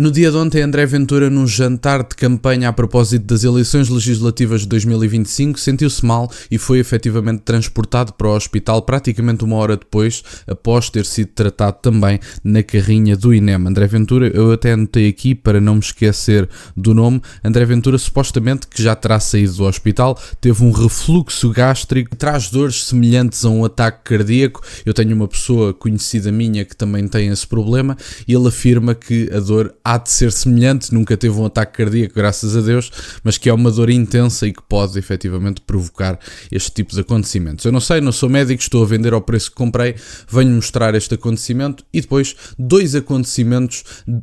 No dia de ontem, André Ventura, num jantar de campanha a propósito das eleições legislativas de 2025, sentiu-se mal e foi efetivamente transportado para o hospital praticamente uma hora depois, após ter sido tratado também na carrinha do INEM. André Ventura, eu até anotei aqui para não me esquecer do nome, André Ventura supostamente que já terá saído do hospital, teve um refluxo gástrico, traz dores semelhantes a um ataque cardíaco. Eu tenho uma pessoa conhecida minha que também tem esse problema e ele afirma que a dor há de ser semelhante, nunca teve um ataque cardíaco, graças a Deus, mas que é uma dor intensa e que pode efetivamente provocar este tipo de acontecimentos. Eu não sei, não sou médico, estou a vender ao preço que comprei, venho mostrar este acontecimento e depois 2 acontecimentos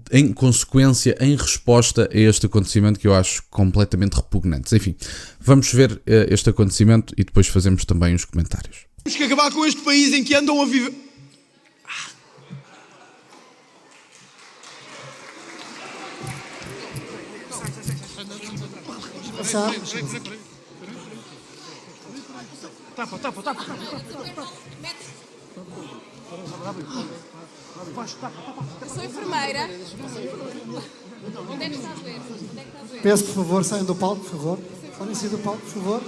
em consequência, em resposta a este acontecimento que eu acho completamente repugnantes. Enfim, vamos ver este acontecimento e depois fazemos também os comentários. Temos que acabar com este país em que andam a viver... Eu sou enfermeira. Onde é que está a doer? Peço, por favor, saiam do palco, por favor. Podem sair do palco, por favor.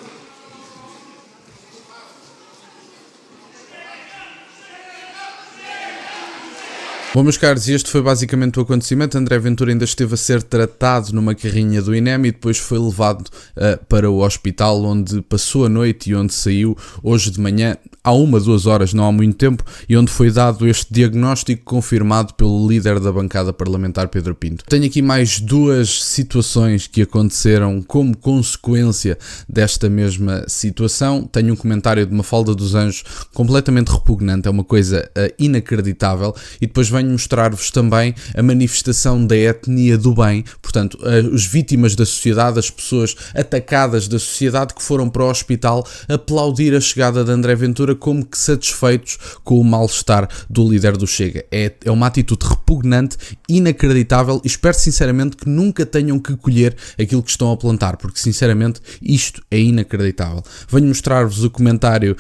Bom, meus caros, este foi basicamente o acontecimento. André Ventura ainda esteve a ser tratado numa carrinha do INEM e depois foi levado para o hospital, onde passou a noite e onde saiu hoje de manhã, há 1-2 horas, não há muito tempo, e onde foi dado este diagnóstico confirmado pelo líder da bancada parlamentar, Pedro Pinto. Tenho aqui mais 2 situações que aconteceram como consequência desta mesma situação. Tenho um comentário de Mafalda dos Anjos completamente repugnante, é uma coisa inacreditável, e depois venho mostrar-vos também a manifestação da etnia do bem, portanto, as vítimas da sociedade, as pessoas atacadas da sociedade que foram para o hospital aplaudir a chegada de André Ventura como que satisfeitos com o mal-estar do líder do Chega. É uma atitude repugnante, inacreditável e espero sinceramente que nunca tenham que colher aquilo que estão a plantar, porque sinceramente isto é inacreditável. Venho mostrar-vos o comentário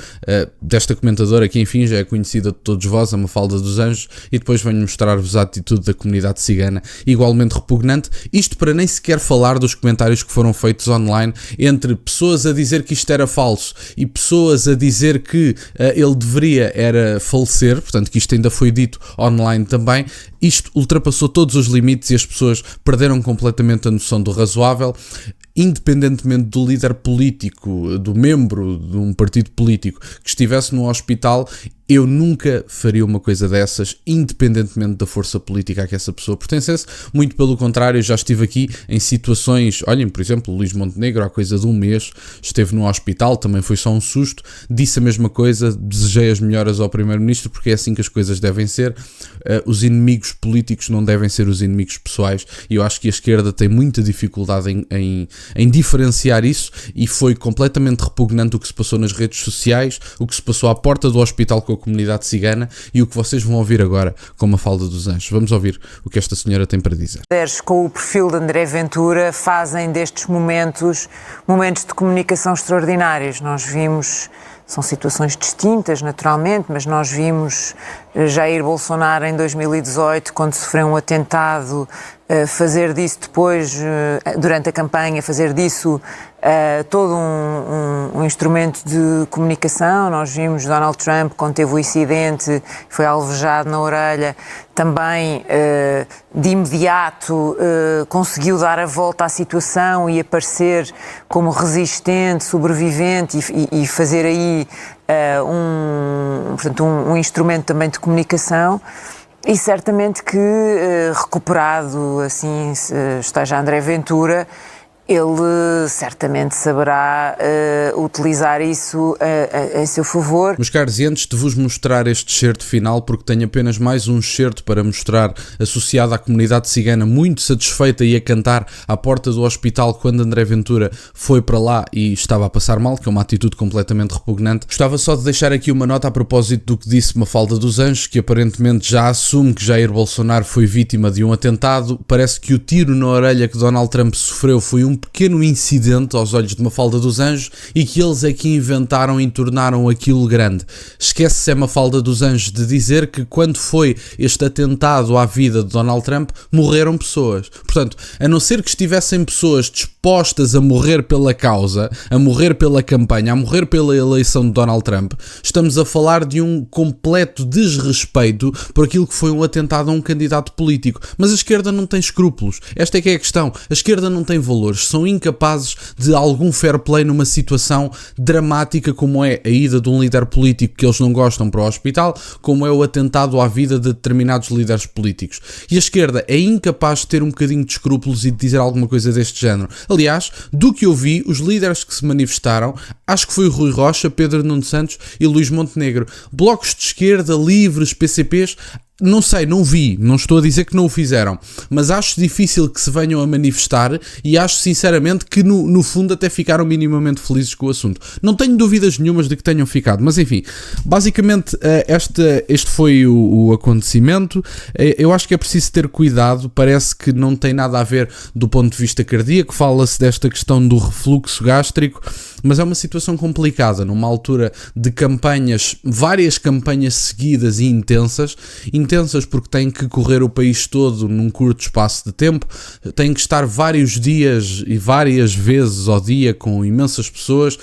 desta comentadora que enfim já é conhecida de todos vós, a Mafalda dos Anjos, e depois venho mostrar-vos a atitude da comunidade cigana, igualmente repugnante, isto para nem sequer falar dos comentários que foram feitos online entre pessoas a dizer que isto era falso e pessoas a dizer que ele deveria era falecer, portanto que isto ainda foi dito online também. Isto ultrapassou todos os limites e as pessoas perderam completamente a noção do razoável. Independentemente do líder político, do membro de um partido político que estivesse no hospital, eu nunca faria uma coisa dessas, independentemente da força política a que essa pessoa pertencesse. Muito pelo contrário, já estive aqui em situações, olhem, por exemplo, o Luís Montenegro, há coisa de 1 mês, esteve no hospital, também foi só um susto, disse a mesma coisa, desejei as melhoras ao primeiro-ministro, porque é assim que as coisas devem ser. Os inimigos políticos não devem ser os inimigos pessoais, e eu acho que a esquerda tem muita dificuldade em diferenciar isso, e foi completamente repugnante o que se passou nas redes sociais, o que se passou à porta do hospital com a comunidade cigana e o que vocês vão ouvir agora com a Mafalda dos Anjos. Vamos ouvir o que esta senhora tem para dizer. Com o perfil de André Ventura fazem destes momentos de comunicação extraordinários. Nós vimos, são situações distintas naturalmente, mas nós vimos Jair Bolsonaro em 2018, quando sofreu um atentado, fazer disso depois, durante a campanha, fazer disso todo um instrumento de comunicação. Nós vimos Donald Trump, quando teve o incidente, foi alvejado na orelha, também de imediato conseguiu dar a volta à situação e aparecer como resistente, sobrevivente e fazer aí portanto, um instrumento também de comunicação. E certamente que, recuperado assim esteja André Ventura, ele certamente saberá utilizar isso a seu favor. Meus caros, e antes de vos mostrar este excerto final, porque tenho apenas mais um excerto para mostrar, associado à comunidade cigana muito satisfeita e a cantar à porta do hospital quando André Ventura foi para lá e estava a passar mal, que é uma atitude completamente repugnante. Gostava só de deixar aqui uma nota a propósito do que disse Mafalda dos Anjos, que aparentemente já assume que Jair Bolsonaro foi vítima de um atentado. Parece que o tiro na orelha que Donald Trump sofreu foi um pequeno incidente aos olhos de Mafalda dos Anjos e que eles é que inventaram e tornaram aquilo grande. Esquece-se Mafalda dos Anjos de dizer que quando foi este atentado à vida de Donald Trump, morreram pessoas. Portanto, a não ser que estivessem pessoas dispostas a morrer pela causa, a morrer pela campanha, a morrer pela eleição de Donald Trump, estamos a falar de um completo desrespeito por aquilo que foi um atentado a um candidato político. Mas a esquerda não tem escrúpulos. Esta é que é a questão. A esquerda não tem valores. São incapazes de algum fair play numa situação dramática como é a ida de um líder político que eles não gostam para o hospital, como é o atentado à vida de determinados líderes políticos. E a esquerda é incapaz de ter um bocadinho de escrúpulos e de dizer alguma coisa deste género. Aliás, do que eu vi, os líderes que se manifestaram, acho que foi o Rui Rocha, Pedro Nuno Santos e Luís Montenegro. Blocos de esquerda, livres, PCPs... Não sei, não vi, não estou a dizer que não o fizeram, mas acho difícil que se venham a manifestar e acho sinceramente que no fundo até ficaram minimamente felizes com o assunto. Não tenho dúvidas nenhumas de que tenham ficado, mas enfim, basicamente este foi o acontecimento. Eu acho que é preciso ter cuidado, parece que não tem nada a ver do ponto de vista cardíaco, fala-se desta questão do refluxo gástrico, mas é uma situação complicada, numa altura de campanhas, várias campanhas seguidas e intensas porque têm que correr o país todo num curto espaço de tempo, têm que estar vários dias e várias vezes ao dia com imensas pessoas.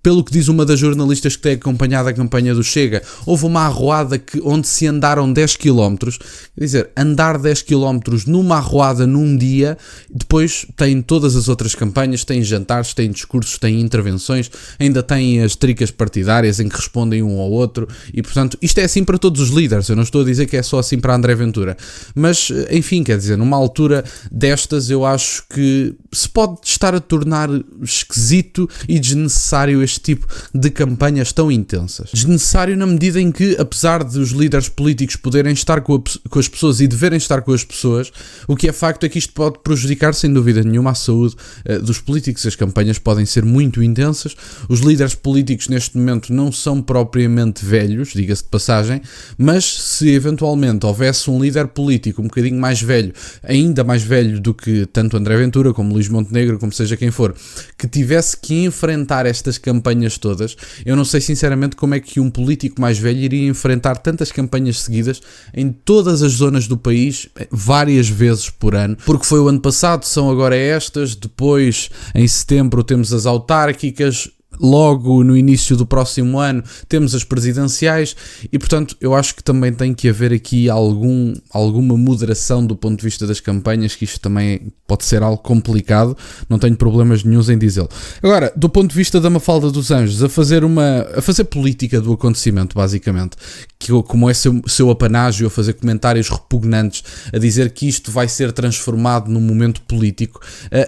Pelo que diz uma das jornalistas que tem acompanhado a campanha do Chega, houve uma arruada onde se andaram 10 km, quer dizer, andar 10 km numa arruada num dia, depois tem todas as outras campanhas, tem jantares, tem discursos, tem intervenções, ainda tem as tricas partidárias em que respondem um ao outro e, portanto, isto é assim para todos os líderes. Eu não estou a dizer que é só assim para André Ventura, mas enfim, quer dizer, numa altura destas eu acho que se pode estar a tornar esquisito e desnecessário este tipo de campanhas tão intensas. Desnecessário na medida em que, apesar de os líderes políticos poderem estar com as pessoas e deverem estar com as pessoas, o que é facto é que isto pode prejudicar sem dúvida nenhuma a saúde dos políticos. As campanhas podem ser muito intensas, os líderes políticos neste momento não são propriamente velhos, diga-se de passagem, mas se eventualmente houvesse um líder político um bocadinho mais velho, ainda mais velho do que tanto André Ventura como Luís Montenegro, como seja quem for, que tivesse que enfrentar estas campanhas todas, eu não sei sinceramente como é que um político mais velho iria enfrentar tantas campanhas seguidas em todas as zonas do país, várias vezes por ano, porque foi o ano passado, são agora estas, depois em setembro temos as autárquicas, logo no início do próximo ano temos as presidenciais e, portanto, eu acho que também tem que haver aqui alguma moderação do ponto de vista das campanhas, que isto também pode ser algo complicado, não tenho problemas nenhuns em dizê-lo. Agora, do ponto de vista da Mafalda dos Anjos, a fazer política do acontecimento, basicamente, que como é seu apanágio, a fazer comentários repugnantes, a dizer que isto vai ser transformado num momento político,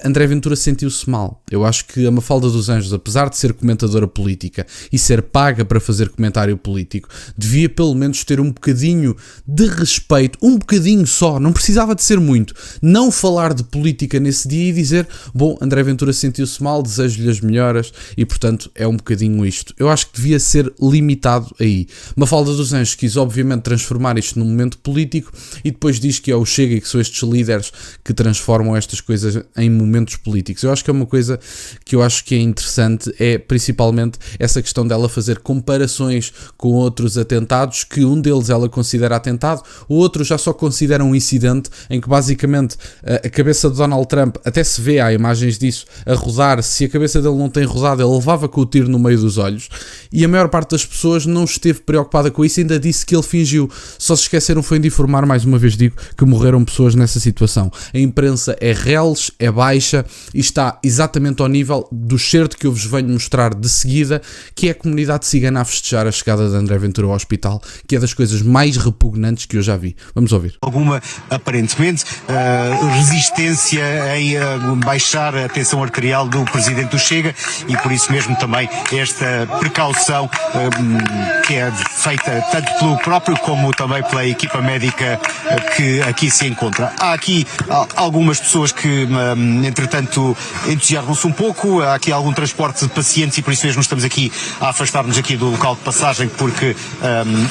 André Ventura sentiu-se mal. Eu acho que a Mafalda dos Anjos, apesar de ser comentadora política e ser paga para fazer comentário político, devia pelo menos ter um bocadinho de respeito, um bocadinho só, não precisava de ser muito, não falar de política nesse dia e dizer, bom, André Ventura sentiu-se mal, desejo-lhe as melhoras e, portanto, é um bocadinho isto. Eu acho que devia ser limitado aí. Mafalda dos Anjos quis obviamente transformar isto num momento político e depois diz que é o Chega e que são estes líderes que transformam estas coisas em momentos políticos. Eu acho que é uma coisa que eu acho que é interessante, é principalmente essa questão dela fazer comparações com outros atentados, que um deles ela considera atentado, o outro já só considera um incidente em que basicamente a cabeça de Donald Trump, até se vê, há imagens disso, a rodar, se a cabeça dele não tem rodado, ele levava com o tiro no meio dos olhos, e a maior parte das pessoas não esteve preocupada com isso, ainda disse que ele fingiu. Só se esqueceram foi de informar, mais uma vez digo, que morreram pessoas nessa situação. A imprensa é reles, é baixa e está exatamente ao nível do certo que eu vos venho mostrar de seguida, que é a comunidade cigana a festejar a chegada de André Ventura ao hospital, que é das coisas mais repugnantes que eu já vi. Vamos ouvir. Alguma, aparentemente, resistência em baixar a tensão arterial do Presidente do Chega e por isso mesmo também esta precaução que é feita tanto tanto pelo próprio como também pela equipa médica que aqui se encontra. Há aqui algumas pessoas que, entretanto, entusiasmam-se um pouco, há aqui algum transporte de pacientes e por isso mesmo estamos aqui a afastar-nos aqui do local de passagem, porque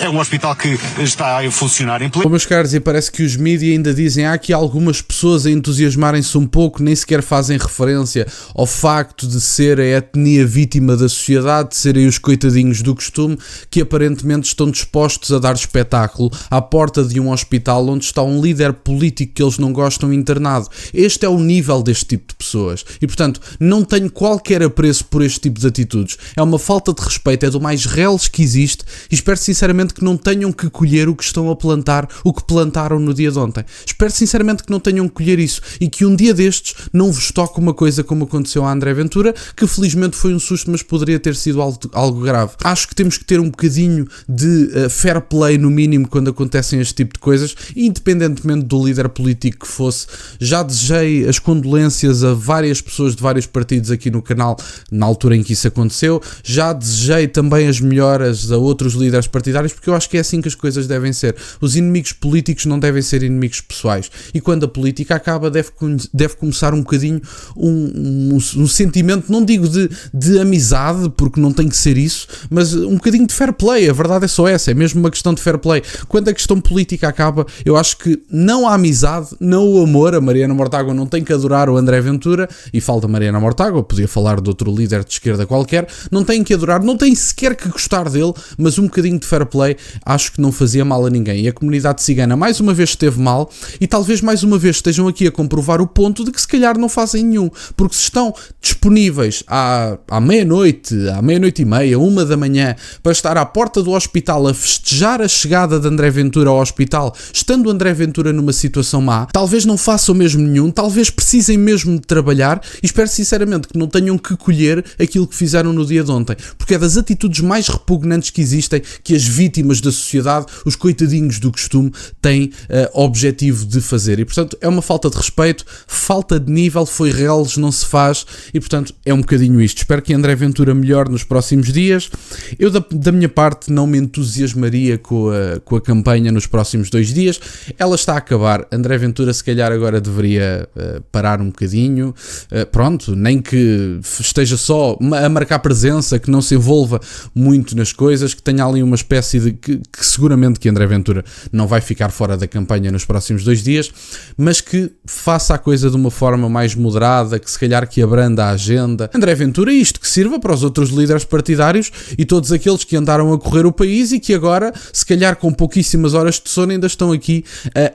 é um hospital que está a funcionar em pleno. Bom, meus caros, e parece que os mídias ainda dizem há aqui algumas pessoas a entusiasmarem-se um pouco, nem sequer fazem referência ao facto de ser a etnia vítima da sociedade, de serem os coitadinhos do costume, que aparentemente estão dispostos a dar espetáculo à porta de um hospital onde está um líder político que eles não gostam internado. Este é o nível deste tipo de pessoas e, portanto, não tenho qualquer apreço por este tipo de atitudes. É uma falta de respeito, é do mais reles que existe e espero sinceramente que não tenham que colher o que estão a plantar, o que plantaram no dia de ontem. Espero sinceramente que não tenham que colher isso e que um dia destes não vos toque uma coisa como aconteceu a André Ventura, que felizmente foi um susto, mas poderia ter sido algo grave. Acho que temos que ter um bocadinho de fair play no mínimo quando acontecem este tipo de coisas, independentemente do líder político que fosse. Já desejei as condolências a várias pessoas de vários partidos aqui no canal na altura em que isso aconteceu, já desejei também as melhoras a outros líderes partidários, porque eu acho que é assim que as coisas devem ser. Os inimigos políticos não devem ser inimigos pessoais e quando a política acaba deve começar um bocadinho um sentimento, não digo de amizade, porque não tem que ser isso, mas um bocadinho de fair play. A verdade é só essa, é mesmo uma questão de fair play. Quando a questão política acaba, eu acho que não há amizade, não o amor. A Mariana Mortágua não tem que adorar o André Ventura, e falta Mariana Mortágua, podia falar de outro líder de esquerda qualquer, não tem que adorar, não tem sequer que gostar dele, mas um bocadinho de fair play acho que não fazia mal a ninguém. E a comunidade cigana mais uma vez esteve mal e talvez mais uma vez estejam aqui a comprovar o ponto de que se calhar não fazem nenhum, porque se estão disponíveis à meia-noite e meia, 1 da manhã, para estar à porta do hospital a festejar a chegada de André Ventura ao hospital, estando André Ventura numa situação má, talvez não façam mesmo nenhum, talvez precisem mesmo de trabalhar e espero sinceramente que não tenham que colher aquilo que fizeram no dia de ontem, porque é das atitudes mais repugnantes que existem que as vítimas da sociedade, os coitadinhos do costume, têm objetivo de fazer e, portanto, é uma falta de respeito, falta de nível, foi reles, não se faz e, portanto, é um bocadinho isto. Espero que André Ventura melhore nos próximos dias. Eu, da minha parte, não me entusiasmaria com a campanha nos próximos 2 dias. Ela está a acabar. André Ventura, se calhar, agora deveria parar um bocadinho. Pronto, nem que esteja só a marcar presença, que não se envolva muito nas coisas, que tenha ali uma espécie de... que seguramente que André Ventura não vai ficar fora da campanha nos próximos 2 dias, mas que faça a coisa de uma forma mais moderada, que se calhar que abranda a agenda. André Ventura, isto que sirva para os outros líderes partidários e todos aqueles que andaram a correr o país e que agora, se calhar com pouquíssimas horas de sono, ainda estão aqui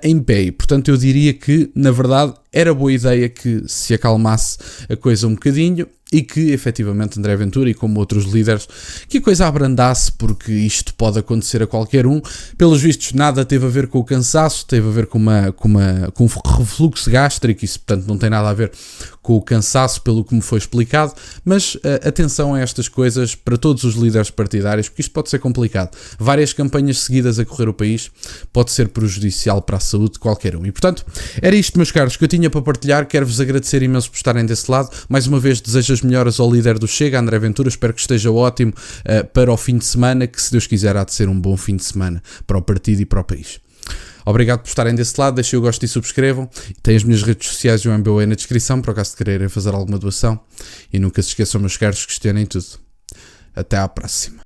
em pé. E, portanto, eu diria que, na verdade, era boa ideia que se acalmasse a coisa um bocadinho e que, efetivamente, André Ventura e como outros líderes, que a coisa abrandasse, porque isto pode acontecer a qualquer um. Pelos vistos, nada teve a ver com o cansaço, teve a ver com um refluxo gástrico, isso, portanto, não tem nada a ver com o cansaço, pelo que me foi explicado, mas atenção a estas coisas para todos os líderes partidários, porque isto pode ser complicado. Várias campanhas seguidas a correr o país pode ser prejudicial para a saúde de qualquer um. E, portanto, era isto, meus caros, que eu tinha para partilhar. Quero-vos agradecer imenso por estarem desse lado. Mais uma vez, desejo as melhoras ao líder do Chega, André Ventura. Espero que esteja ótimo para o fim de semana, que, se Deus quiser, há de ser um bom fim de semana para o partido e para o país. Obrigado por estarem desse lado, deixem o gosto e subscrevam. Tem as minhas redes sociais e o MBA na descrição, por acaso de quererem fazer alguma doação. E nunca se esqueçam, meus caros, questionem tudo. Até à próxima.